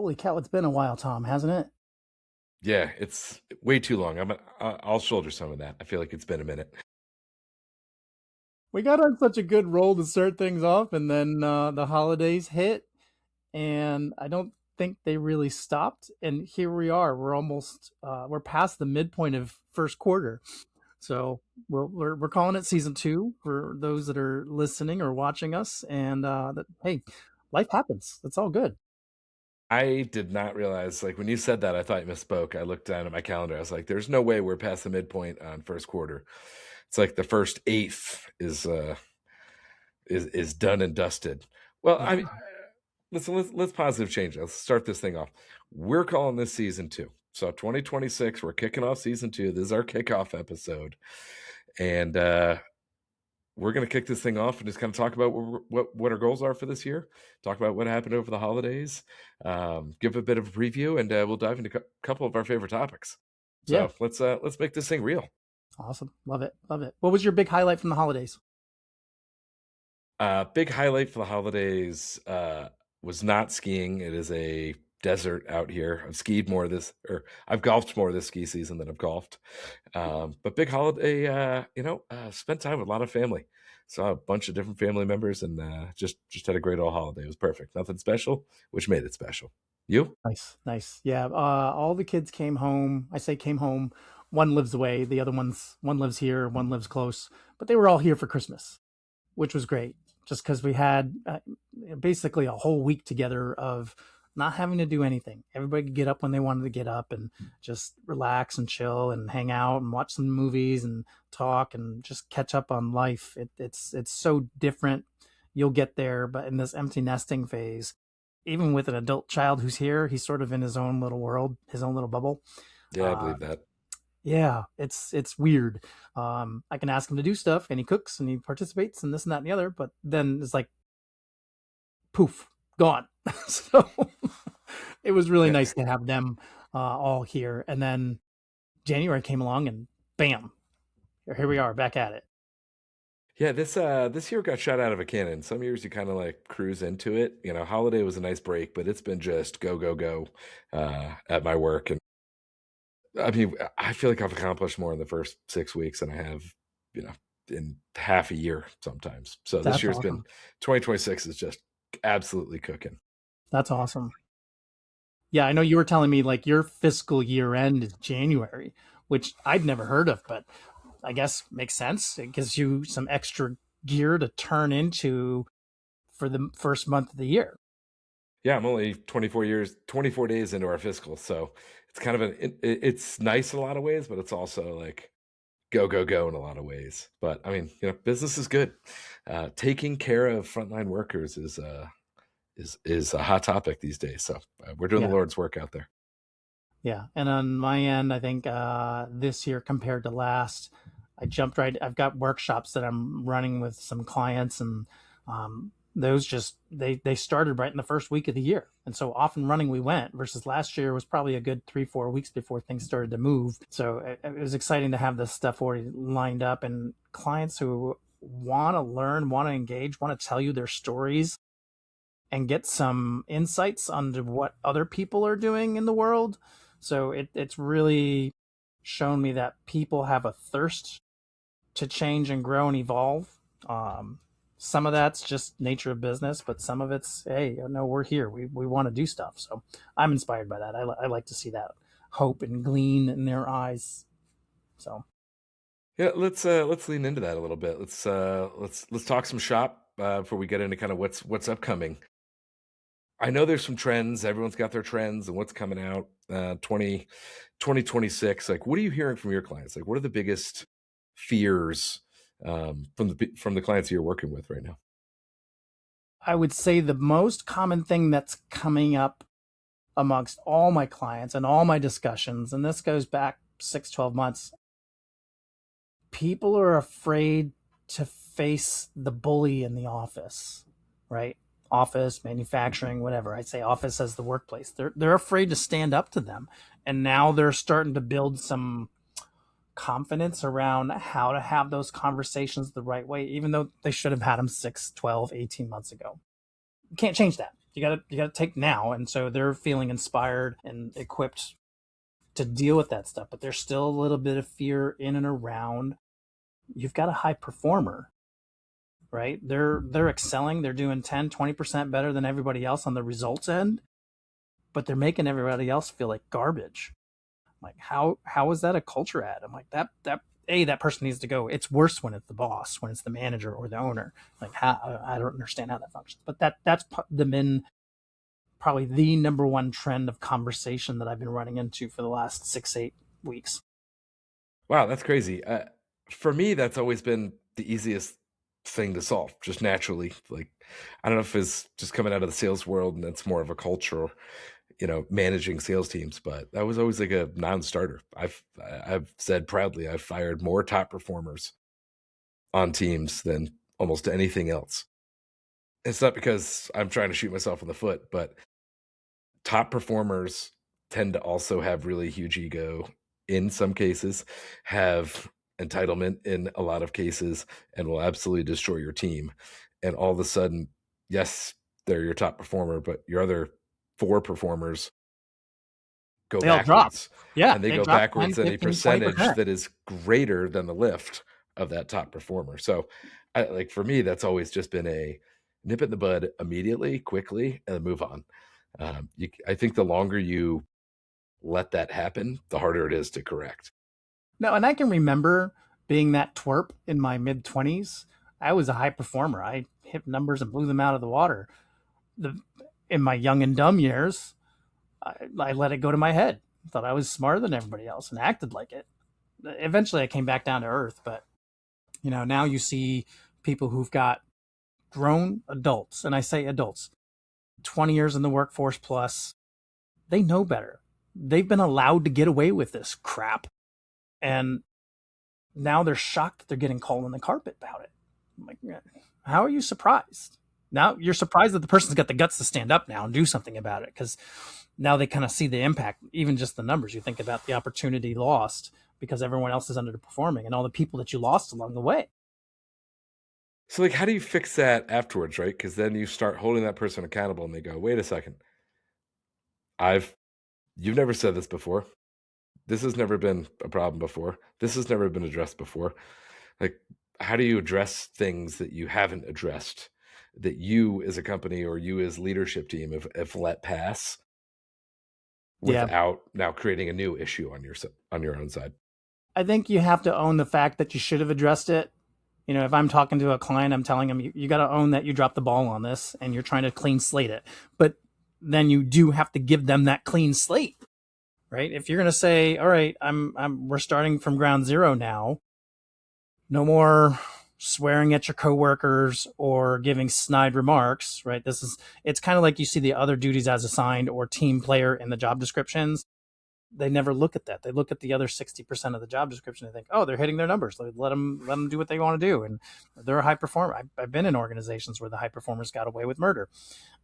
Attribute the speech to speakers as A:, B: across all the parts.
A: Holy cow, it's been a while, Tom, hasn't it?
B: Yeah, it's way too long. I'll shoulder some of that. I feel like it's been a minute.
A: We got on such a good roll to start things off, and then the holidays hit, and I don't think they really stopped. And here we are. We're past the midpoint of first quarter. So we're calling it season two for those that are listening or watching us. And hey, life happens. It's all good.
B: I did not realize, like when you said that, I thought you misspoke. I looked down at my calendar. I was like, "There's no way we're past the midpoint on first quarter." It's like the first eighth is done and dusted. Well, I
A: Yeah.
B: mean, let's positive change. Let's start this thing off. We're calling this season two. So 2026, we're kicking off season two. This is our kickoff episode, and we're going to kick this thing off and just kind of talk about what our goals are for this year. Talk about what happened over the holidays. Give a bit of a preview, and we'll dive into a couple of our favorite topics.
A: Yeah.
B: So let's make this thing real.
A: Awesome. Love it. Love it. What was your big highlight from the holidays?
B: Big highlight for the holidays was not skiing. It is a desert out here. I've golfed more this ski season than I've golfed. But big holiday, spent time with a lot of family. Saw a bunch of different family members and just had a great old holiday. It was perfect. Nothing special, which made it special. You?
A: Nice, nice. Yeah, all the kids came home. I say came home. One lives away. One lives here. One lives close. But they were all here for Christmas, which was great. Just because we had basically a whole week together of not having to do anything. Everybody could get up when they wanted to get up and just relax and chill and hang out and watch some movies and talk and just catch up on life. It's so different. You'll get there, but in this empty nesting phase, even with an adult child who's here, he's sort of in his own little world, his own little bubble.
B: Yeah, I
A: Uh,
B: believe that.
A: yeah, it's weird. I can ask him to do stuff, and he cooks and he participates and this and that and the other, but then it's like poof, gone. So it was really
B: Yeah,
A: nice to have them all here. And then January came along, and bam, here we are back at it.
B: yeah. This year got shot out of a cannon. Some years you kind of like cruise into it. Holiday was a nice break, but it's been just go go go at my work. And I mean, I feel like I've accomplished more in the first 6 weeks than I have, you know, in half a year sometimes. So this
A: That's
B: year's been
A: awesome.
B: 2026 is just absolutely cooking.
A: That's awesome. Yeah, I know you were telling me like your fiscal year end is January, which I'd never heard of, but I guess makes sense. It gives you some extra gear to turn into for the first month of the year.
B: Yeah, I'm only 24 days into our fiscal, so it's kind of it's nice in a lot of ways, but it's also like go go go in a lot of ways. But I mean, business is good. Taking care of frontline workers is a hot topic these days. So we're doing the
A: Yeah.
B: Lord's work out there.
A: Yeah. And on my end, I think this year compared to last, I've got workshops that I'm running with some clients, and those just, they started right in the first week of the year. And so off and running we went, versus last year was probably a good 3-4 weeks before things started to move. So it was exciting to have this stuff already lined up, and clients who want to learn, want to engage, want to tell you their stories and get some insights onto what other people are doing in the world. So it's really shown me that people have a thirst to change and grow and evolve. Some of that's just nature of business, but some of it's, hey, no, we're here. We want to do stuff. So I'm inspired by that. I like to see that hope and glean in their eyes. So
B: Yeah, let's lean into that a little bit. Let's talk some shop before we get into kind of what's upcoming. I know there's some trends. Everyone's got their trends and what's coming out 2026. Like, what are you hearing from your clients? Like, what are the biggest fears from the clients you're working with right now?
A: I would say the most common thing that's coming up amongst all my clients and all my discussions, and this goes back 6-12 months, people are afraid to face the bully in the office, right? Office, manufacturing, whatever. I say office as the workplace. They're afraid to stand up to them. And now they're starting to build some confidence around how to have those conversations the right way, even though they should have had them 6, 12, 18 months ago. You can't change that. you gotta take now. And so they're feeling inspired and equipped to deal with that stuff, but there's still a little bit of fear in and around. You've got a high performer, right? They're excelling, they're doing 10, 20% better than everybody else on the results end, but they're making everybody else feel like garbage. Like, how is that a culture ad? I'm like, that person needs to go. It's worse when it's the boss, when it's the manager or the owner. Like, how, I don't understand how that functions. But that's been probably the number one trend of conversation that I've been running into for the last 6-8 weeks.
B: Wow, that's crazy. For me, that's always been the easiest thing to solve, just naturally. Like, I don't know if it's just coming out of the sales world and it's more of a culture, managing sales teams, but that was always like a non-starter. I've said proudly, I've fired more top performers on teams than almost anything else. It's not because I'm trying to shoot myself in the foot, but top performers tend to also have really huge ego in some cases, have entitlement in a lot of cases, and will absolutely destroy your team. And all of a sudden, yes, they're your top performer, but your other 4 performers go
A: They all drop.
B: backwards.
A: Yeah,
B: And they
A: they
B: go
A: drop 10,
B: backwards in a
A: 15,
B: percentage
A: 20%.
B: that is greater than the lift of that top performer. So like for me, that's always just been a nip it in the bud immediately, quickly, and then move on. I think the longer you let that happen, the harder it is to correct.
A: No, and I can remember being that twerp in my mid 20s. I was a high performer. I hit numbers and blew them out of the water. The In my young and dumb years, I let it go to my head. Thought I was smarter than everybody else and acted like it. Eventually, I came back down to earth. But now you see people who've got grown adults, and I say adults, 20 years in the workforce plus. They know better. They've been allowed to get away with this crap, and now they're shocked that they're getting called on the carpet about it. I'm like, how are you surprised? Now you're surprised that the person's got the guts to stand up now and do something about it, because now they kind of see the impact, even just the numbers. You think about the opportunity lost because everyone else is underperforming and all the people that you lost along the way.
B: So like how do you fix that afterwards, right? Because then you start holding that person accountable and they go, wait a second, I've you've never said this before. This has never been a problem before. This has never been addressed before. Like, how do you address things that you haven't addressed, that you as a company or you as leadership team have let pass
A: Yeah,
B: without now creating a new issue on your own side?
A: I think you have to own the fact that you should have addressed it. If I'm talking to a client, I'm telling them you got to own that you dropped the ball on this and you're trying to clean slate it. But then you do have to give them that clean slate, right? If you're going to say, all right, we're starting from ground zero now. No more swearing at your coworkers or giving snide remarks, right? It's kind of like you see the other duties as assigned or team player in the job descriptions. They never look at that. They look at the other 60% of the job description and think, oh, they're hitting their numbers. Let them do what they want to do. And they're a high performer. I've been in organizations where the high performers got away with murder.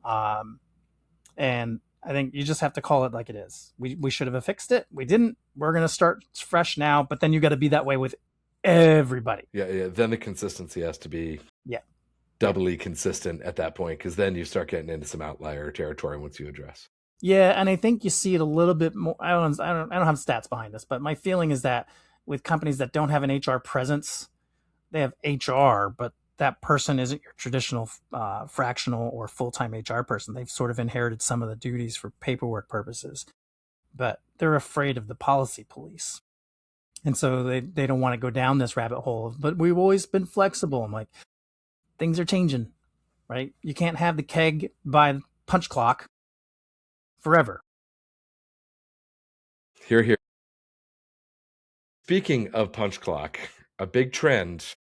A: And I think you just have to call it like it is. We should have fixed it. We didn't. We're going to start fresh now, but then you got to be that way with everybody.
B: Yeah. Then the consistency has to be
A: Yeah.
B: doubly consistent at that point, because then you start getting into some outlier territory once you address.
A: Yeah, and I think you see it a little bit more. I don't have stats behind this, but my feeling is that with companies that don't have an HR presence, they have HR, but that person isn't your traditional fractional or full-time HR person. They've sort of inherited some of the duties for paperwork purposes, but they're afraid of the policy police. And so they don't want to go down this rabbit hole. But we've always been flexible. I'm like, things are changing, right? You can't have the keg by the punch clock forever.
B: Here. Speaking of punch clock, a big trend,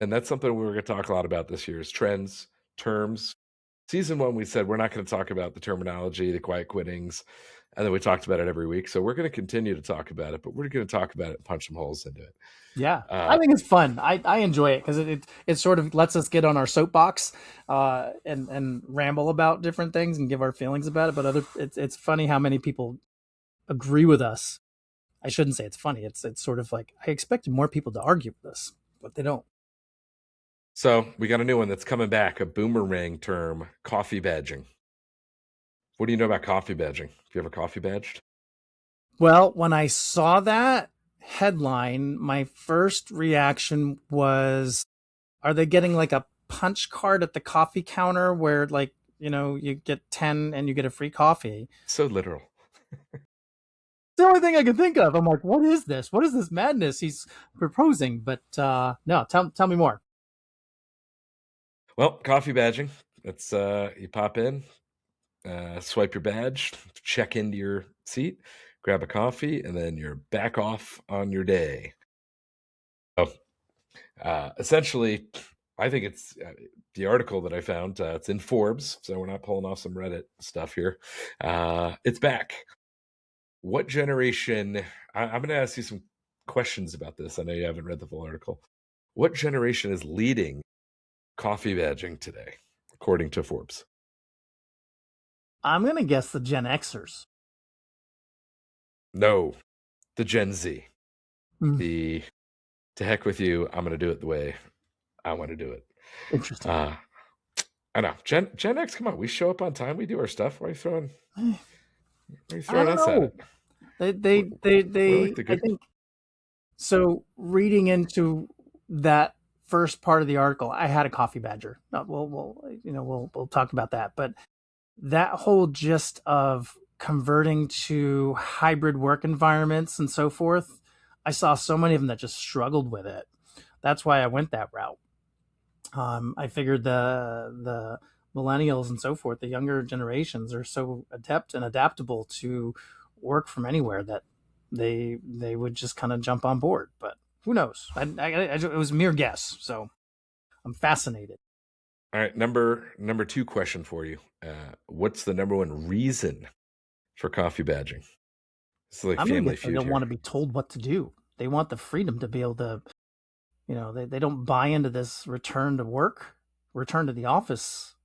B: and that's something we're going to talk a lot about this year, is trends, terms. Season 1, we said we're not going to talk about the terminology, the quiet quittings, and then we talked about it every week. So we're going to continue to talk about it, but we're going to talk about it and punch some holes into it.
A: Yeah, I think it's fun. I enjoy it because it sort of lets us get on our soapbox and ramble about different things and give our feelings about it. But it's funny how many people agree with us. I shouldn't say it's funny. It's sort of like I expected more people to argue with us, but they don't.
B: So we got a new one that's coming back, a boomerang term, coffee badging. What do you know about coffee badging? Have you ever coffee badged?
A: Well, when I saw that headline, my first reaction was, are they getting like a punch card at the coffee counter where, like, you get 10 and you get a free coffee?
B: So literal.
A: The only thing I can think of. I'm like, what is this? What is this madness he's proposing? But no, tell me more.
B: Well, coffee badging. It's you pop in, swipe your badge, check into your seat, grab a coffee, and then you're back off on your day. Oh, essentially, I think it's the article that I found. It's in Forbes, so we're not pulling off some Reddit stuff here. It's back. What generation? I'm going to ask you some questions about this. I know you haven't read the full article. What generation is leading coffee badging today, according to Forbes?
A: I'm gonna guess the Gen Xers.
B: No, the Gen Z.
A: Mm,
B: The to heck with you, I'm going to do it the way I want to do it.
A: interesting.
B: Uh, I know. Gen X, come on. We show up on time. We do our stuff.
A: I
B: Why are you throwing
A: don't
B: us at
A: know.
B: it?
A: They
B: We're,
A: they they
B: we're like
A: they.
B: the
A: I
B: good.
A: think so. Reading into that first part of the article, I had a coffee badger. We'll talk about that. But that whole gist of converting to hybrid work environments and so forth, I saw so many of them that just struggled with it. That's why I went that route. I figured the millennials and so forth, the younger generations, are so adept and adaptable to work from anywhere that they would just kind of jump on board. But who knows? It was a mere guess, so I'm fascinated.
B: All right, number two question for you. What's the number one reason for coffee badging? It's like
A: I'm gonna
B: Family
A: guess they
B: Feud
A: don't
B: here.
A: want to be told what to do. They want the freedom to be able to, they don't buy into this return to work, return to the office.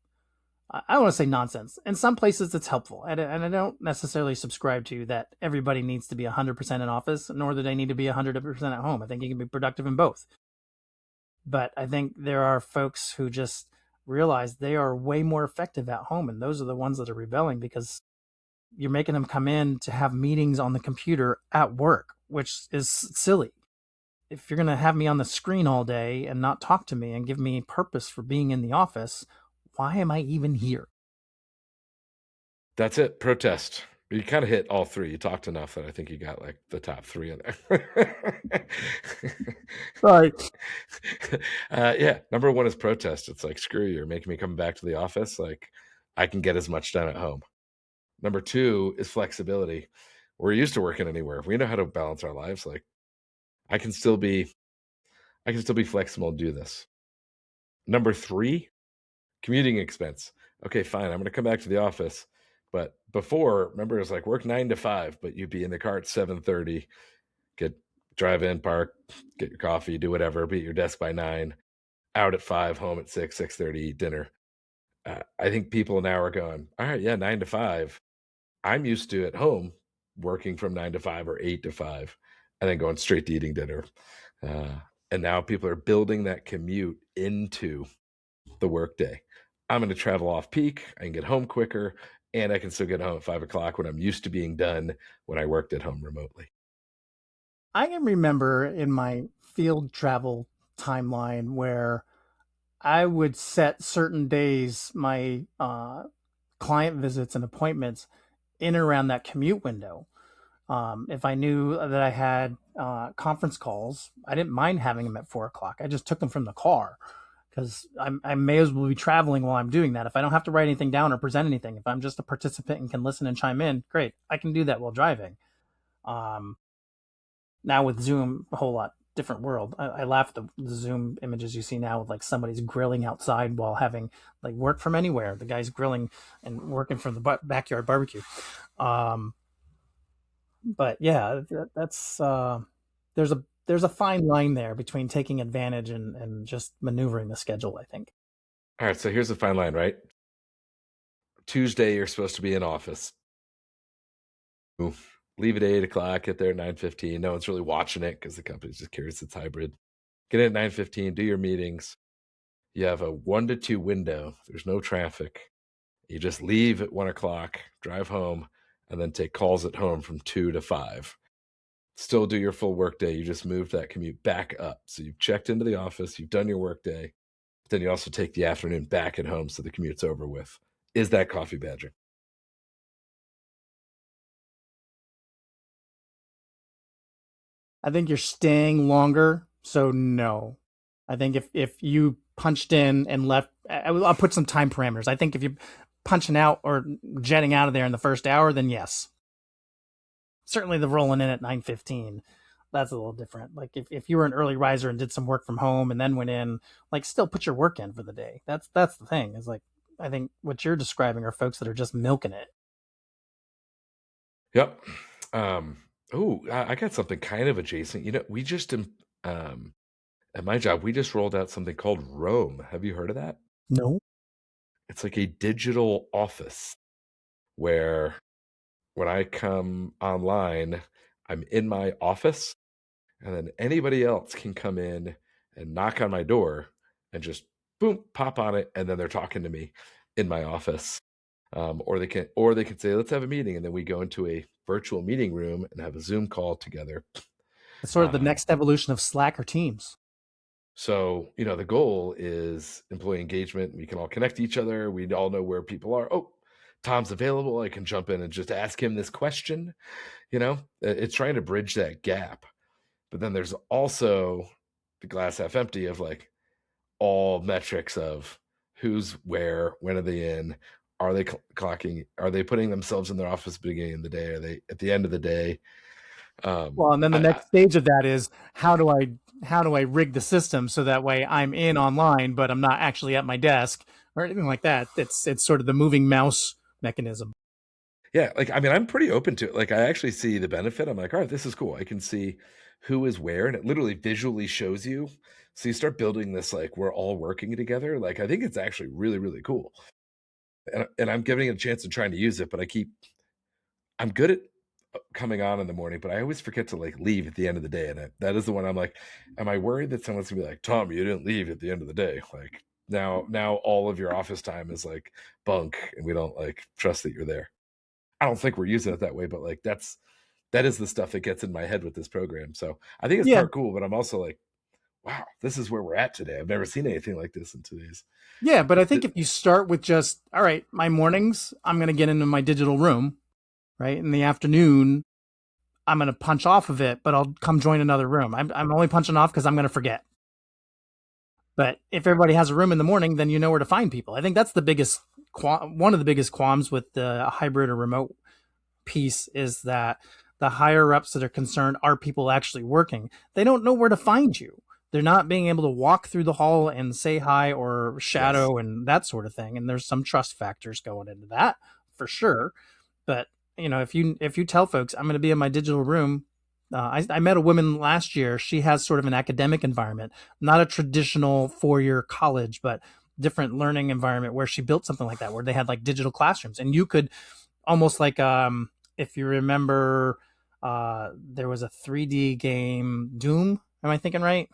A: I don't want to say nonsense. In some places, it's helpful, and I don't necessarily subscribe to that everybody needs to be 100% in office, nor do they need to be 100% at home. I think you can be productive in both. But I think there are folks who just realize they are way more effective at home, and those are the ones that are rebelling because you're making them come in to have meetings on the computer at work, which is silly. If you're going to have me on the screen all day and not talk to me and give me purpose for being in the office, why am I even here?
B: That's it. Protest. You kind of hit all three. You talked enough that I think you got like the top three in there.
A: Sorry.
B: Yeah, number one is protest. It's like, screw you, you're making me come back to the office. Like, I can get as much done at home. Number two is flexibility. We're used to working anywhere. We know how to balance our lives. Like, I can still be, I can still be flexible and do this. Number three, commuting expense. Okay, fine. I'm going to come back to the office. But before, remember, it was like work 9 to 5, but you'd be in the car at 7:30, get drive in, park, get your coffee, do whatever, be at your desk by 9, out at 5, home at 6, 6:30, eat dinner. I think people now are going, all right, yeah, 9 to 5. I'm used to at home working from 9 to 5 or 8 to 5, and then going straight to eating dinner. Uh, and now people are building that commute into the workday. I'm going to travel off peak. I can get home quicker, and I can still get home at 5 o'clock when I'm used to being done when I worked at home remotely.
A: I can remember in my field travel timeline where I would set certain days, my client visits and appointments, in and around that commute window. If I knew that I had conference calls, I didn't mind having them at 4 o'clock. I just took them from the car because I may as well be traveling while I'm doing that. If I don't have to write anything down or present anything, if I'm just a participant and can listen and chime in, great. I can do that while driving. Um, Now with Zoom, a whole lot different world. I laugh at the Zoom images you see now with like somebody's grilling outside while having like work from anywhere. The guy's grilling and working from the backyard barbecue. Um, but yeah, that's there's a fine line there between taking advantage and just maneuvering the schedule, I think.
B: All right, so here's the fine line, right? Tuesday, you're supposed to be in office. Leave at 8 o'clock, get there at 9:15. No one's really watching it because the company's just curious it's hybrid. Get in at 9:15, do your meetings. You have a 1 to 2 window. There's no traffic. You just leave at 1 o'clock, drive home, and then take calls at home from 2 to 5. Still do your full workday. You just moved that commute back up. So you've checked into the office, you've done your workday, but then you also take the afternoon back at home so the commute's over with. Is that coffee badging?
A: I think you're staying longer, so no. I think if you punched in and left, I'll put some time parameters. I think if you're punching out or jetting out of there in the first hour, then yes. Certainly the rolling in at 9:15, that's a little different. Like if you were an early riser and did some work from home and then went in, like still put your work in for the day. That's the thing. Is like I think what you're describing are folks that are just milking it.
B: Yep. I got something kind of adjacent. We just at my job, we just rolled out something called Ro.am. Have you heard of that?
A: No.
B: It's like a digital office where when I come online, I'm in my office, and then anybody else can come in and knock on my door and just boom, pop on it, and then they're talking to me in my office. Or they can say, let's have a meeting, and then we go into a virtual meeting room and have a Zoom call together.
A: It's sort of the next evolution of Slack or Teams.
B: So, the goal is employee engagement. We can all connect to each other. We all know where people are. Oh, Tom's available. I can jump in and just ask him this question. It's trying to bridge that gap. But then there's also the glass half empty of like all metrics of who's where, when are they in, are they clocking, are they putting themselves in their office at the beginning of the day, are they at the end of the day?
A: Well, and then the next stage of that is how do I rig the system so that way I'm in online, but I'm not actually at my desk or anything like that. It's sort of the moving mouse mechanism.
B: Yeah, I'm pretty open to it. Like, I actually see the benefit. I'm like, all right, this is cool. I can see who is where, and it literally visually shows you. So you start building this, like, we're all working together. Like, I think it's actually really, really cool. And I'm giving it a chance and trying to use it, but I'm good at coming on in the morning, but I always forget to like leave at the end of the day. And that is the one I'm like, am I worried that someone's gonna be like, Tom, you didn't leave at the end of the day? Like now all of your office time is like bunk, and we don't like trust that you're there. I don't think we're using it that way, but like that is the stuff that gets in my head with this program. So I think it's
A: Yeah.
B: part cool, but I'm also like, wow, this is where we're at today. I've never seen anything like this in today's.
A: Yeah, but I think if you start with just, all right, my mornings, I'm going to get into my digital room, right? In the afternoon, I'm going to punch off of it, but I'll come join another room. I'm only punching off because I'm going to forget. But if everybody has a room in the morning, then you know where to find people. I think that's the biggest, one of the biggest qualms with the hybrid or remote piece is that the higher ups that are concerned, are people actually working? They don't know where to find you. They're not being able to walk through the hall and say hi or shadow and that sort of thing. And there's some trust factors going into that for sure. But if you tell folks I'm going to be in my digital room, I met a woman last year. She has sort of an academic environment, not a traditional 4-year college, but different learning environment where she built something like that, where they had like digital classrooms, and you could almost like if you remember, there was a 3D game, Doom. Am I thinking right?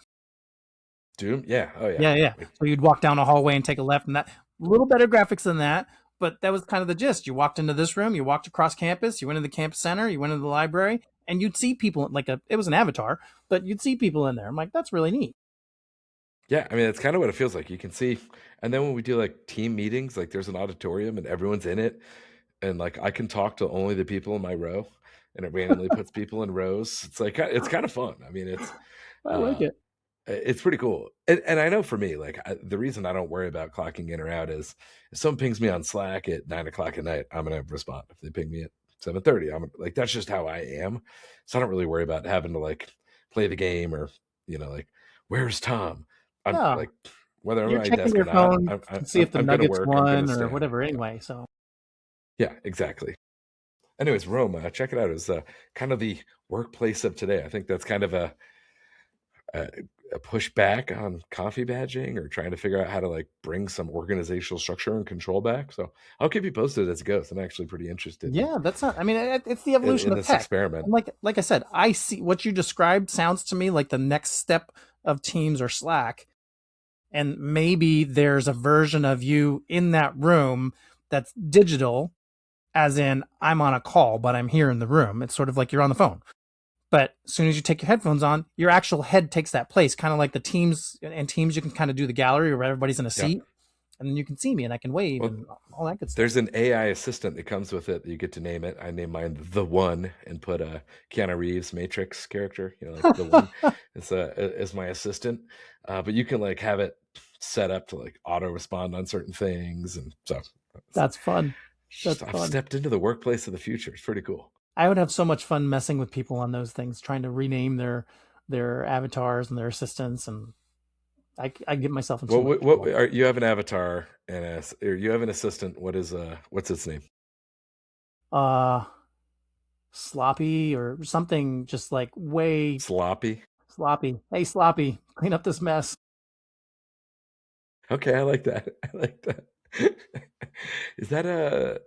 B: Doom? Yeah. Oh yeah.
A: Yeah. So you'd walk down a hallway and take a left, and that a little better graphics than that, but that was kind of the gist. You walked into this room, you walked across campus, you went into the campus center, you went into the library, and you'd see people it was an avatar, but you'd see people in there. I'm like, that's really neat.
B: Yeah, it's kind of what it feels like. You can see, and then when we do like team meetings, like there's an auditorium and everyone's in it, and like I can talk to only the people in my row, and it randomly puts people in rows. It's like it's kind of fun.
A: I like it.
B: It's pretty cool. And I know for me, like the reason I don't worry about clocking in or out is if someone pings me on Slack at 9 o'clock at night, I'm gonna respond. If they ping me at 7:30, I'm like, that's just how I am. So I don't really worry about having to like play the game or like, where's Tom? I'm
A: No,
B: like, whether I'm
A: you're
B: at my
A: checking
B: desk or
A: your
B: not,
A: phone to see if the
B: I'm gonna
A: Nuggets
B: work. I'm gonna
A: won
B: stay
A: or
B: on.
A: whatever anyway. So
B: Yeah, exactly. Anyways, Rome, check it out. It's kind of the workplace of today. I think that's kind of a pushback on coffee badging, or trying to figure out how to like bring some organizational structure and control back. So I'll keep you posted as it goes. I'm actually pretty interested.
A: yeah, that's not. I mean, it's the evolution
B: in
A: of
B: this
A: tech.
B: experiment.
A: And like I said, I see what you described sounds to me like the next step of Teams or Slack, and maybe there's a version of you in that room that's digital, as in I'm on a call, but I'm here in the room. It's sort of like you're on the phone. But as soon as you take your headphones on, your actual head takes that place, kind of like the Teams. And Teams, you can kind of do the gallery where everybody's in a
B: Yeah.
A: seat, and then you can see me and I can wave
B: Well,
A: and all that good stuff.
B: there's an AI assistant that comes with it that you get to name it. I name mine the One and put a Keanu Reeves Matrix character, like the One is my assistant. But you can like have it set up to like auto respond on certain things, and so
A: That's fun. That's
B: I've
A: fun.
B: stepped into the workplace of the future. It's pretty cool.
A: I would have so much fun messing with people on those things, trying to rename their avatars and their assistants, and I get myself in so much
B: What
A: trouble.
B: are you have an avatar and or you have an assistant? What's its name?
A: Uh, Sloppy or something, just like way
B: Sloppy.
A: sloppy. Hey, Sloppy, clean up this mess.
B: Okay, I like that. I like that. Is that a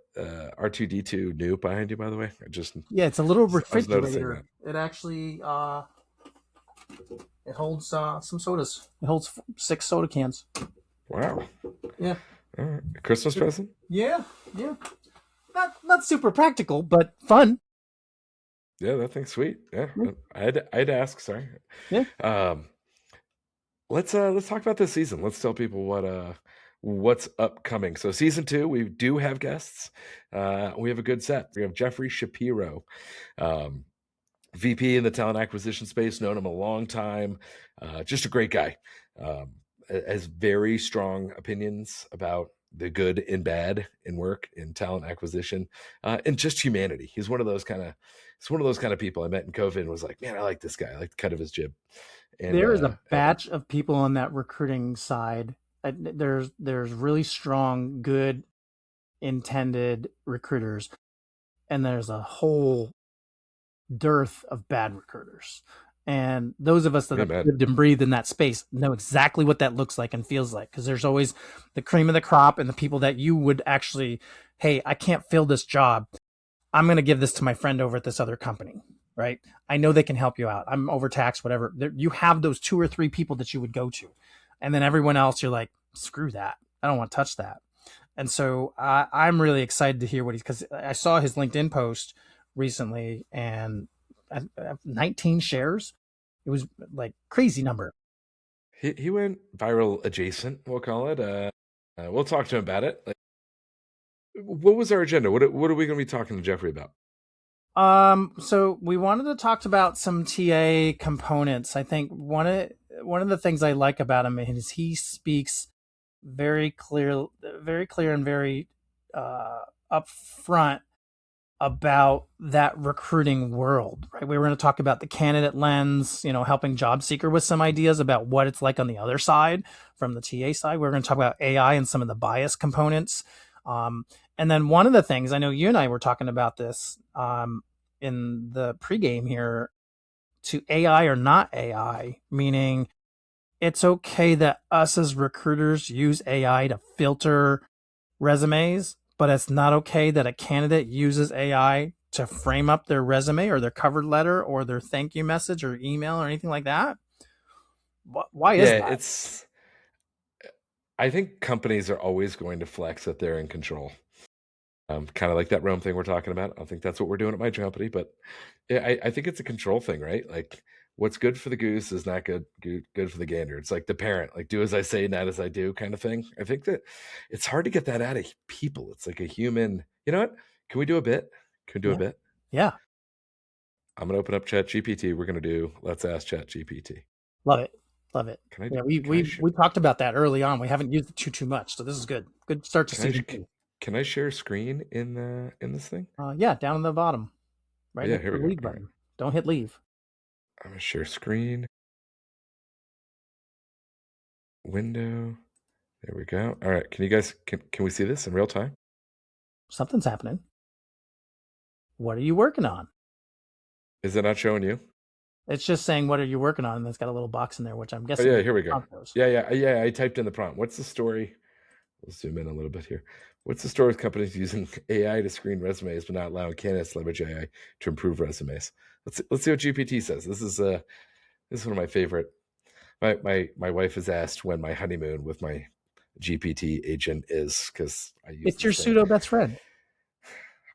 B: R2D2 new behind you, by the way?
A: Yeah, it's a little
B: I was noticing
A: refrigerator.
B: that.
A: It actually it holds some sodas. It holds 6 soda cans.
B: Wow.
A: Yeah.
B: All right. Christmas present?
A: Yeah. Yeah. Not super practical, but fun.
B: Yeah, that thing's sweet. Yeah.
A: Yeah.
B: I had to ask, sorry.
A: Yeah.
B: Let's talk about this season. Let's tell people what's upcoming. So season 2, we do have guests. We have a good set. We have Jeffrey Shapiro, VP in the talent acquisition space, known him a long time. Just a great guy. Has very strong opinions about the good and bad in work, in talent acquisition, and just humanity. He's one of those kind of people I met in COVID and was like, man, I like this guy. I like the cut of his jib. And
A: There is a batch of people on that recruiting side. There's really strong, good, intended recruiters, and there's a whole dearth of bad recruiters. And those of us that have lived and breathed in that space know exactly what that looks like and feels like, because there's always the cream of the crop and the people that you would actually, hey, I can't fill this job. I'm going to give this to my friend over at this other company, right? I know they can help you out. I'm overtaxed, whatever. You have those 2 or 3 people that you would go to. And then everyone else, you're like, screw that. I don't want to touch that. And so I'm really excited to hear because I saw his LinkedIn post recently, and 19 shares. It was like crazy number.
B: He went viral adjacent, we'll call it. We'll talk to him about it. Like, what was our agenda? What are we going to be talking to Jeffrey about?
A: So we wanted to talk about some TA components. I think one of the things I like about him is he speaks very clear and very upfront about that recruiting world, right? We were going to talk about the candidate lens, helping job seeker with some ideas about what it's like on the other side from the TA side. We're going to talk about AI and some of the bias components. And then one of the things, I know you and I were talking about this in the pregame here, to AI or not AI, meaning it's okay that us as recruiters use AI to filter resumes, but it's not okay that a candidate uses AI to frame up their resume or their cover letter or their thank you message or email or anything like that. Why is that?
B: I think companies are always going to flex that they're in control. Kind of like that Rome thing we're talking about. I don't think that's what we're doing at my company, but I think it's a control thing, right? Like what's good for the goose is not good for the gander. It's like the parent, like do as I say, not as I do kind of thing. I think that it's hard to get that out of people. It's like a human, you know what? Can we do a bit? Can we do a bit?
A: Yeah.
B: I'm going to open up Chat GPT. We're going to do Let's Ask Chat GPT.
A: Love it. Love it.
B: Can I,
A: yeah, we talked about that early on. We haven't used it too much. So this is good. Good start to season 2.
B: Can I share screen in this thing?
A: Yeah, down in the bottom. Right.
B: Yeah, here we go.
A: Leave button. Right. Don't hit leave.
B: I'm gonna share screen. Window. There we go. All right. Can you guys can we see this in real time?
A: Something's happening. What are you working on?
B: Is it not showing you?
A: It's just saying, what are you working on? And it's got a little box in there, which I'm guessing.
B: Oh, yeah, here we go. Yeah. I typed in the prompt. What's the story? We'll zoom in a little bit here. What's the story with companies using AI to screen resumes but not allowing candidates to leverage AI to improve resumes? Let's see what GPT says. This is one of my favorite. My wife has asked when my honeymoon with my GPT agent is, because I use
A: It's your
B: this thing.
A: pseudo best friend.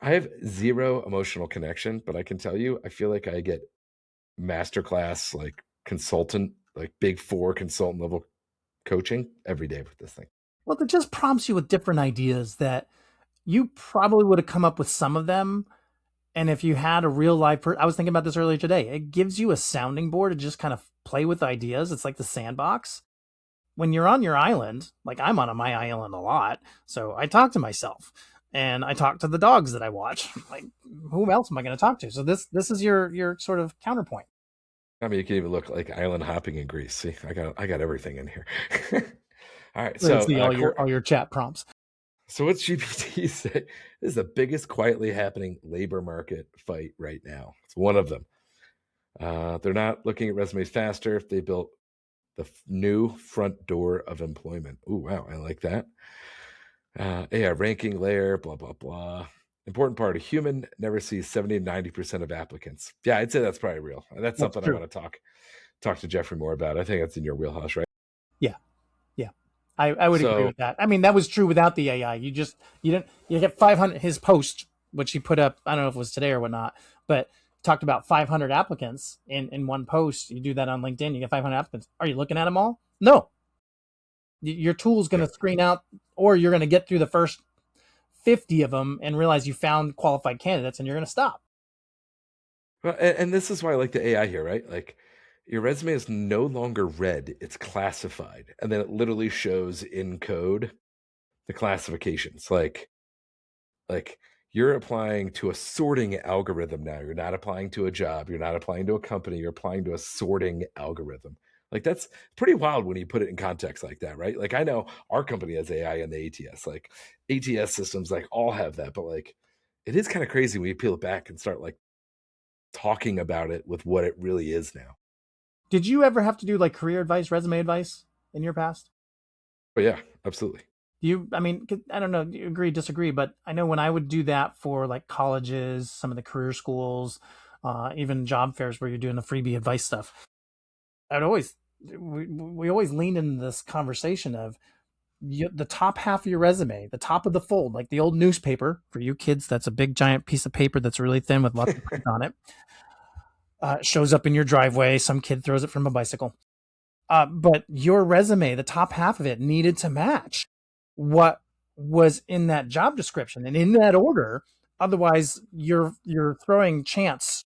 B: I have zero emotional connection, but I can tell you, I feel like I get masterclass, like consultant, like big four consultant level coaching every day with this thing.
A: Well, it just prompts you with different ideas that you probably would have come up with some of them. And if you had a real life, I was thinking about this earlier today, it gives you a sounding board to just kind of play with ideas. It's like the sandbox. When you're on your island, like I'm on my island a lot, so I talk to myself and I talk to the dogs that I watch. Like, who else am I going to talk to? So this is your sort of counterpoint.
B: I mean, you can even look like island hopping in Greece. See, I got everything in here. All right,
A: Let's
B: so
A: see all your chat prompts.
B: so what's GPT say? This is the biggest quietly happening labor market fight right now. It's one of them. They're not looking at resumes faster. They built the new front door of employment. Ooh, wow, I like that. Yeah, ranking layer, blah, blah, blah. Important part, a human never sees 70 to 90% of applicants. Yeah, I'd say that's probably real. That's something
A: true.
B: I want to talk to Jeffrey more about. I think that's in your wheelhouse, right?
A: Yeah. I would agree with that. I mean, that was true without the AI. You get 500, his post, which he put up, I don't know if it was today or whatnot, but talked about 500 applicants in one post. You do that on LinkedIn, you get 500 applicants. Are you looking at them all? No. Your tool's going to screen out, or you're going to get through the first 50 of them and realize you found qualified candidates and you're going to stop.
B: Well, and this is why I like the AI here, right? Like, your resume is no longer read, it's classified. And then it literally shows in code the classifications. Like you're applying to a sorting algorithm now. You're not applying to a job. You're not applying to a company. You're applying to a sorting algorithm. Like, that's pretty wild when you put it in context like that, right? Like, I know our company has AI in the ATS. Like, ATS systems like all have that, but like it is kind of crazy when you peel it back and start like talking about it with what it really is now.
A: Did you ever have to do like career advice, resume advice in your past?
B: But yeah, absolutely.
A: I mean, I don't know, you agree, disagree, but I know when I would do that for like colleges, some of the career schools, even job fairs where you're doing the freebie advice stuff, we always lean into this conversation of the top half of your resume, the top of the fold, like the old newspaper for you kids. That's a big giant piece of paper that's really thin with lots of print on it. Shows up in your driveway. Some kid throws it from a bicycle. But your resume, the top half of it, needed to match what was in that job description and in that order. Otherwise, you're throwing chance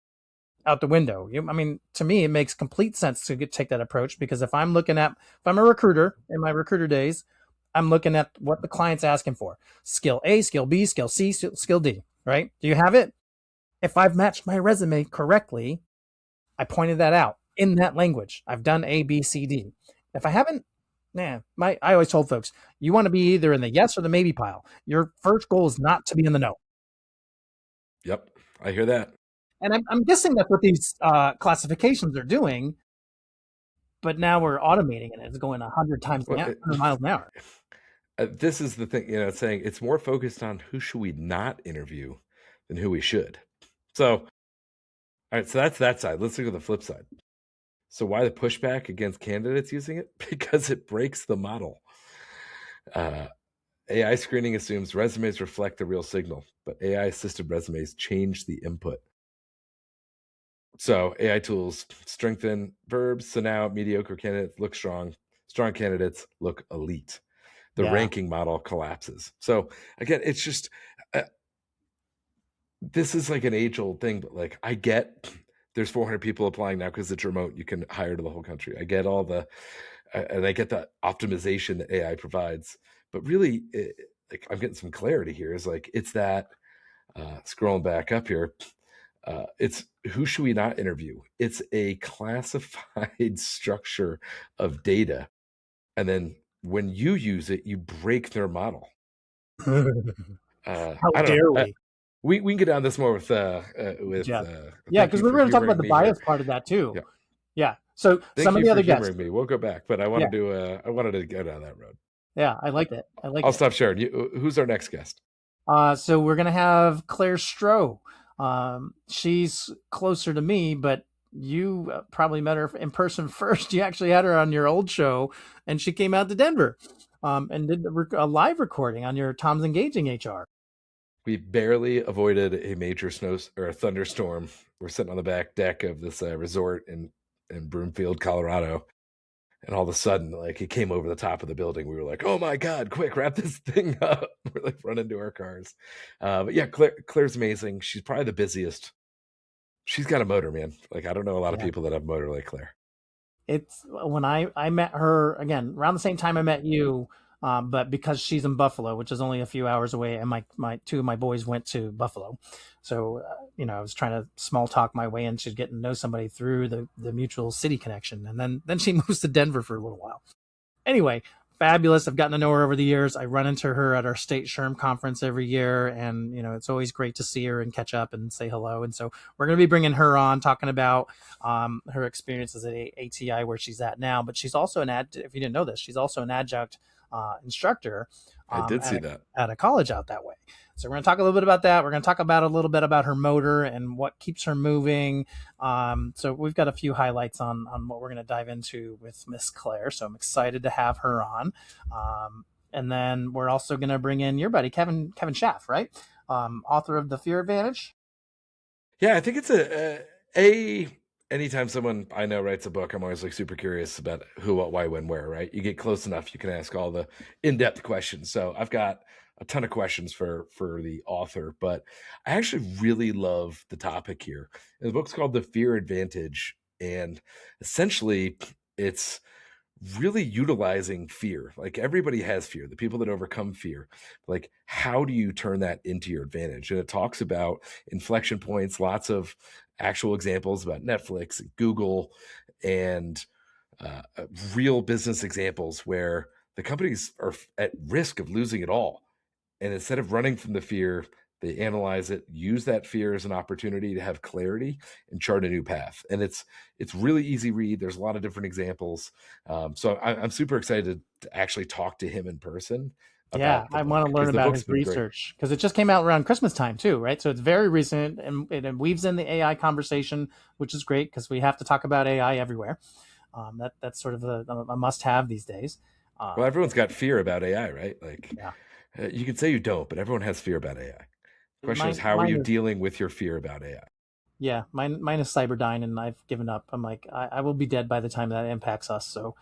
A: out the window. I mean, to me, it makes complete sense to take that approach, because if I'm a recruiter in my recruiter days, I'm looking at what the client's asking for. Skill A, skill B, skill C, skill D, right? Do you have it? If I've matched my resume correctly, I pointed that out in that language. I've done A, B, C, D. If I haven't, I always told folks, you want to be either in the yes or the maybe pile. Your first goal is not to be in the no.
B: Yep, I hear that.
A: And I'm guessing that's what these classifications are doing, but now we're automating it. It's going 100 times 100 miles an hour.
B: This is the thing, it's saying it's more focused on who should we not interview than who we should. So, all right, so that's that side. Let's look at the flip side. So why the pushback against candidates using it? Because it breaks the model. AI screening assumes resumes reflect the real signal, but AI-assisted resumes change the input. So AI tools strengthen verbs. So now mediocre candidates look strong. Strong candidates look elite. The ranking model collapses. So again, it's just, this is like an age-old thing, but like, I get there's 400 people applying now because it's remote. You can hire to the whole country. I get and I get the optimization that AI provides, but really, like, I'm getting some clarity here. Is like, it's that, scrolling back up here, it's who should we not interview? It's a classified structure of data. And then when you use it, you break their model.
A: How dare we?
B: We can get down this more with
A: yeah, because we're going to talk about the bias part of that too. Yeah. So some of the other guests.
B: Me. We'll go back, but I wanted to I wanted to go down that road.
A: Yeah, I like it.
B: I'll stop sharing. Who's our next guest?
A: So we're gonna have Claire Stroh. She's closer to me, but you probably met her in person first. You actually had her on your old show, and she came out to Denver. and did a live recording on your Tom's Engaging HR.
B: We barely avoided a major snow or a thunderstorm. We're sitting on the back deck of this resort in Broomfield, Colorado, and all of a sudden, like, it came over the top of the building. We were like, "Oh my god, quick, wrap this thing up!" We're like running to our cars. But yeah, Claire's amazing. She's probably the busiest. She's got a motor, man. Like, I don't know a lot of
A: Yeah.
B: people that have a motor like Claire.
A: It's when I met her again around the same time I met you, but because she's in Buffalo, which is only a few hours away, and my two of my boys went to Buffalo, so I was trying to small talk my way into getting to know somebody through the mutual city connection, and then she moves to Denver for a little while. Anyway, fabulous. I've gotten to know her over the years. I run into her at our state SHRM conference every year, and it's always great to see her and catch up and say hello. And so we're going to be bringing her on, talking about her experiences at ATI where she's at now. But she's also if you didn't know this, she's also an adjunct instructor
B: I did see
A: at
B: that.
A: a college out that way. So we're going to talk a little bit about that. We're going to talk about a little bit about her motor and what keeps her moving. So we've got a few highlights on what we're going to dive into with Miss Claire. So I'm excited to have her on. And then we're also going to bring in your buddy Kevin Schaff, right? Author of The Fear Advantage.
B: Yeah, I think it's a anytime someone I know writes a book, I'm always like super curious about who, what, why, when, where, right? You get close enough, you can ask all the in-depth questions. So I've got a ton of questions for the author, but I actually really love the topic here. And the book's called The Fear Advantage, and essentially it's really utilizing fear. Like, everybody has fear, the people that overcome fear. Like, how do you turn that into your advantage? And it talks about inflection points, lots of actual examples about Netflix and Google, and uh, real business examples where the companies are at risk of losing it all. And instead of running from the fear, they analyze it, use that fear as an opportunity to have clarity and chart a new path. And it's really easy read. There's a lot of different examples. So I'm super excited to actually talk to him in person
A: Yeah,
B: about the
A: I want
B: book,
A: to learn
B: because the
A: about
B: book's
A: his
B: been great.
A: research because it just came out around Christmas time too, right? So it's very recent and it weaves in the AI conversation, which is great because we have to talk about AI everywhere. That's sort of a must-have these days.
B: Well,
A: Um,
B: everyone's got fear about AI, right? Like,
A: yeah,
B: you can say you don't, but everyone has fear about AI. The question is, how are
A: mine
B: you
A: is
B: dealing with your fear about AI?
A: yeah, mine is Cyberdyne, and I've given up. I'm like, I will be dead by the time that impacts us. So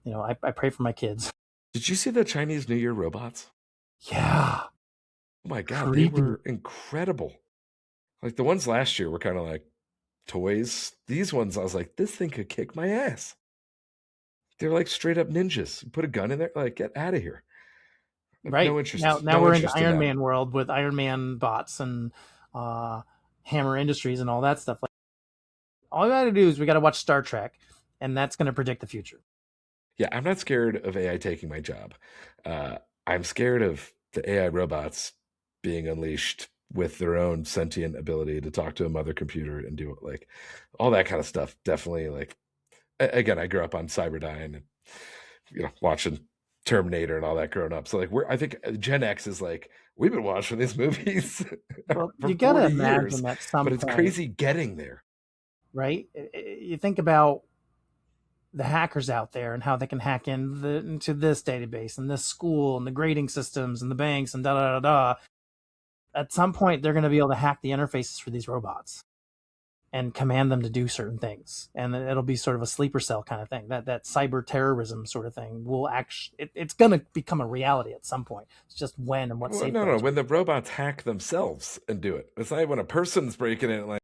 A: I pray for my kids.
B: Did you see the Chinese New Year robots?
A: Yeah,
B: Oh my God, they
A: creepy,
B: were incredible. Like, the ones last year were kind of like toys. These ones, I was like, this thing could kick my ass. They're like straight up ninjas. You put a gun in there, like, get out of here.
A: right? Now
B: No
A: we're into
B: interest in
A: Iron
B: that.
A: Man world with Iron Man bots and uh, Hammer Industries and all that stuff. Like, all we got to do is we got to watch Star Trek, and that's going to predict the future.
B: Yeah, I'm not scared of AI taking my job. I'm scared of the AI robots being unleashed with their own sentient ability to talk to a mother computer and do it, like, all that kind of stuff. Definitely, like, again, I grew up on Cyberdyne and watching Terminator and all that growing up. So, like, I think Gen X is like, we've been watching these movies
A: Well,
B: for
A: you got to
B: 40 years,
A: imagine at some
B: but it's
A: point,
B: crazy getting there.
A: right? You think about the hackers out there and how they can hack into this database and this school and the grading systems and the banks and da da da da. At some point, they're going to be able to hack the interfaces for these robots and command them to do certain things, and it'll be sort of a sleeper cell kind of thing. That cyber terrorism sort of thing will actually it's going to become a reality at some point. It's just when and what
B: Well, no.
A: safeguards we
B: When the
A: put.
B: robots hack themselves and do it, it's not when a person's breaking it. Like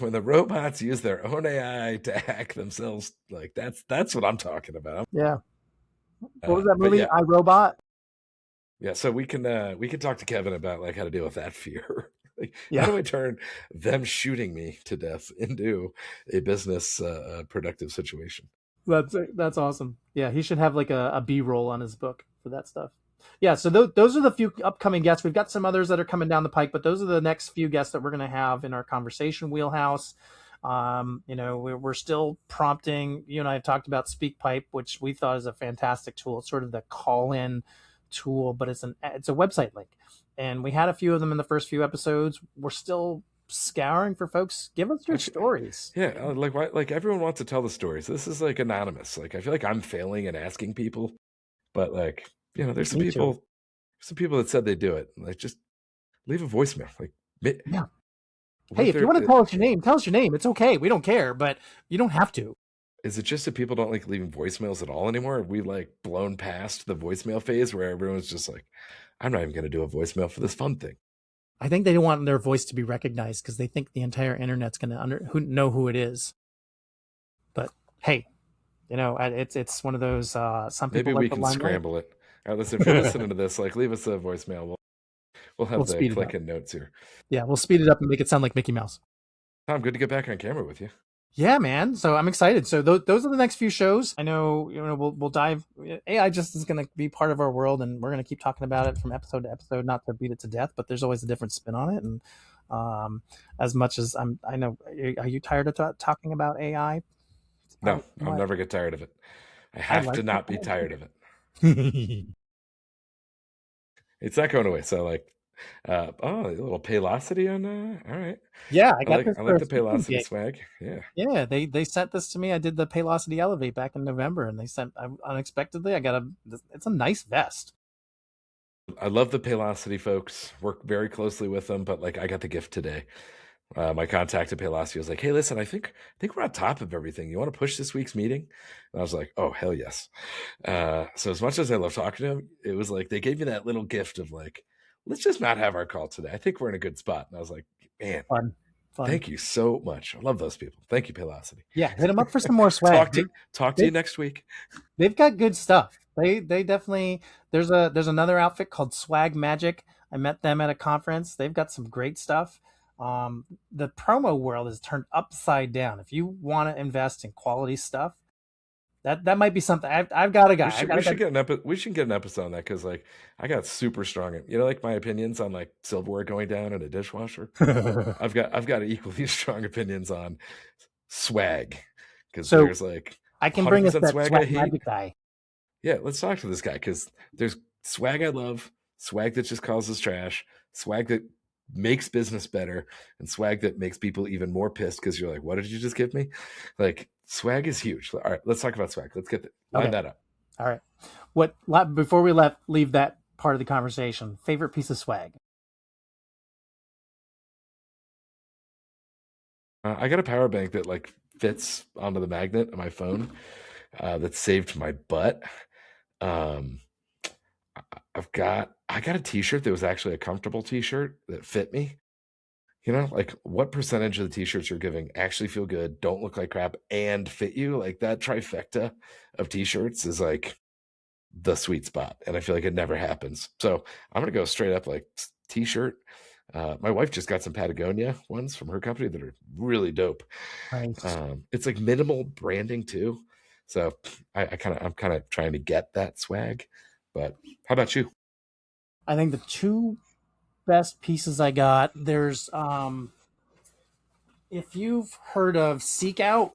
B: when the robots use their own AI to hack themselves. Like, that's what I'm talking about.
A: Yeah. What was that
B: But
A: movie?
B: yeah,
A: I Robot.
B: yeah. So we can talk to Kevin about, like, how to deal with that fear. Like, how
A: Yeah,
B: do I turn them shooting me to death into a business productive situation?
A: that's awesome. Yeah, he should have like a B roll on his book for that stuff. Yeah, so those are the few upcoming guests. We've got some others that are coming down the pike, but those are the next few guests that we're going to have in our conversation wheelhouse. We're still prompting. You and I have talked about SpeakPipe, which we thought is a fantastic tool. It's sort of the call-in tool, but it's a website link, and we had a few of them in the first few episodes. We're still scouring for folks. Give us your stories.
B: Yeah, like, why, like, everyone wants to tell the stories. This is like anonymous. Like, I feel like I'm failing and asking people, but, like, You know, there's some
A: Me too.
B: people that said they do it. Like, just leave a voicemail. Like,
A: Yeah.
B: what
A: Hey,
B: if
A: if you
B: they're?
A: want to tell us your name, tell us your name. It's okay. We don't care, but you don't have to.
B: Is it just that people don't like leaving voicemails at all anymore? Have we like blown past the voicemail phase where everyone's just like, I'm not even going to do a voicemail for this fun thing?
A: I think they want their voice to be recognized because they think the entire internet's going to know who it is. But hey, it's one of those. Some people
B: Maybe
A: like
B: we
A: the
B: can
A: limelight.
B: scramble it. All right, listen, if you're listening to this, like, leave us a voicemail. We'll
A: We'll
B: have the
A: speed it up.
B: clicking notes here.
A: Yeah, we'll speed it up and make it sound like Mickey Mouse.
B: Tom, good to get back on camera with you.
A: Yeah, man. So I'm excited. So those are the next few shows. I know, we'll dive. AI just is going to be part of our world, and we're going to keep talking about it from episode to episode, not to beat it to death, but there's always a different spin on it. And as much as I know, are you tired of talking about AI? It's
B: No,
A: probably
B: I'll
A: what
B: never get tired of it. I
A: I
B: have
A: like
B: to not be tired of it.
A: it.
B: It's not going away. So like, a little Paylocity on all right.
A: Yeah, I got this
B: I
A: for
B: like
A: a
B: the
A: speaking
B: Paylocity
A: gig.
B: swag. Yeah.
A: Yeah, they sent this to me. I did the Paylocity Elevate back in November, and they sent unexpectedly. I got it's a nice vest.
B: I love the Paylocity folks. Work very closely with them, but like I got the gift today. My contact at Paylocity was like, "Hey, listen, I think we're on top of everything. You want to push this week's meeting?" And I was like, "Oh, hell yes!" So as much as I love talking to him, it was like they gave me that little gift of like, "Let's just not have our call today. I think we're in a good spot." And I was like, "Man,
A: Fun, fun.
B: thank you so much. I love those people. Thank you, Paylocity.
A: Yeah, hit them up for some more swag.
B: Talk to
A: They
B: you next week."
A: they've got good stuff. They definitely there's another outfit called Swag Magic. I met them at a conference. They've got some great stuff. The promo world is turned upside down. If you want to invest in quality stuff, that might be something. I've got a guy.
B: We should get we should get an episode on that because like I got super strong, like my opinions on like silverware going down in a dishwasher.
A: guy.
B: I've got equally strong opinions on swag because
A: So
B: there's like
A: I can bring us
B: 100%
A: that
B: swag I
A: Swag
B: hate.
A: Magic guy.
B: Yeah, let's talk to this guy because there's swag I love, swag that just causes trash, swag that makes business better, and swag that makes people even more pissed because you're like, what did you just give me? Like, swag is huge. All right, let's talk about swag. Let's line
A: Okay.
B: that up.
A: All right. Before we leave that part of the conversation, favorite piece of swag?
B: I got a power bank that like fits onto the magnet on my phone that saved my butt. Um, I got a t-shirt that was actually a comfortable t-shirt that fit me. Like what percentage of the t-shirts you're giving actually feel good, don't look like crap, and fit you? Like that trifecta of t-shirts is like the sweet spot. And I feel like it never happens. So I'm gonna go straight up like t-shirt. My wife just got some Patagonia ones from her company that are really dope.
A: Nice.
B: It's like minimal branding too. So I'm kind of trying to get that swag. But how about you?
A: I think the two best pieces I got, there's if you've heard of Seek Out,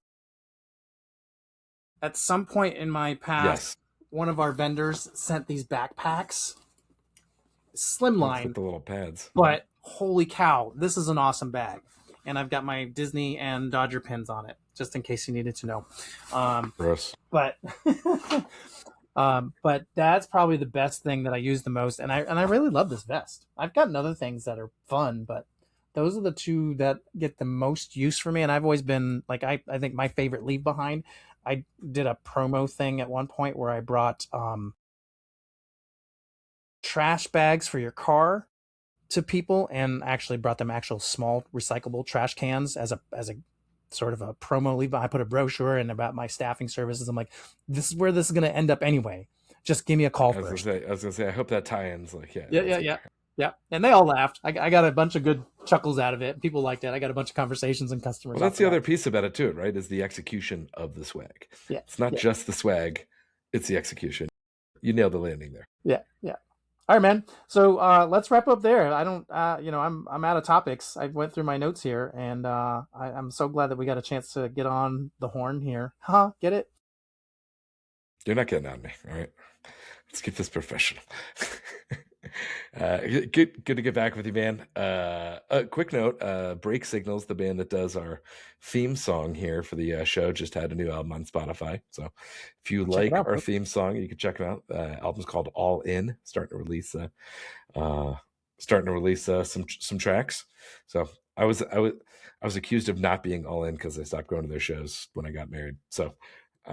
A: at some point in my past,
B: Yes.
A: one of our vendors sent these backpacks,
B: With
A: slimline,
B: the little pads.
A: but holy cow, this is an awesome bag. And I've got my Disney and Dodger pins on it, just in case you needed to know.
B: Gross.
A: But but that's probably the best thing that I use the most, and I really love this vest. I've gotten other things that are fun, but those are the two that get the most use for me. And I've always been like, I think my favorite leave behind. I did a promo thing at one point where I brought trash bags for your car to people, and actually brought them actual small recyclable trash cans as a sort of a promo leave. I put a brochure in about my staffing services. I'm like, this is where this is going to end up anyway. Just give me a call first.
B: I was gonna say, I hope that tie-ins like,
A: Yeah. And they all laughed. I got a bunch of good chuckles out of it. People liked it. I got a bunch of conversations and customers.
B: Well, that's the other piece about it too, right? Is the execution of the swag.
A: Yeah.
B: It's not just the swag, it's the execution. You nailed the landing there.
A: Yeah. All right, man. So let's wrap up there. I don't, I'm out of topics. I went through my notes here, and I'm so glad that we got a chance to get on the horn here. Get it?
B: You're not getting on me, all right? Let's keep this professional. Good to get back with you, man. A quick note: Break Signals, the band that does our theme song here for the show, just had a new album on Spotify. So, if you
A: Check it
B: like
A: out,
B: our
A: bro.
B: theme song, you can check them out. Album's called All In, uh, starting to release some tracks. So I was accused of not being all in because I stopped going to their shows when I got married. So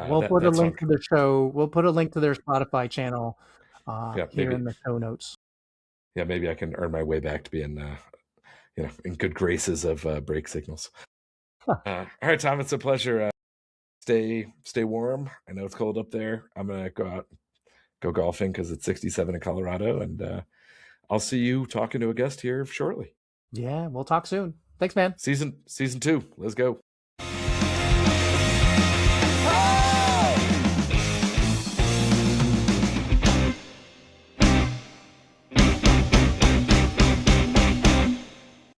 A: We'll
B: that
A: put a
B: that
A: link
B: song,
A: to the show. We'll put a link to their Spotify channel
B: yeah,
A: here
B: maybe
A: in the show notes.
B: maybe I can earn my way back to being in good graces of Break Signals. All right, Tom, it's a pleasure. Stay warm. I know it's cold up there. I'm gonna go golfing because it's 67 in Colorado, and I'll see you talking to a guest here shortly.
A: Yeah, we'll talk soon. Thanks, man.
B: Season 2. Let's go.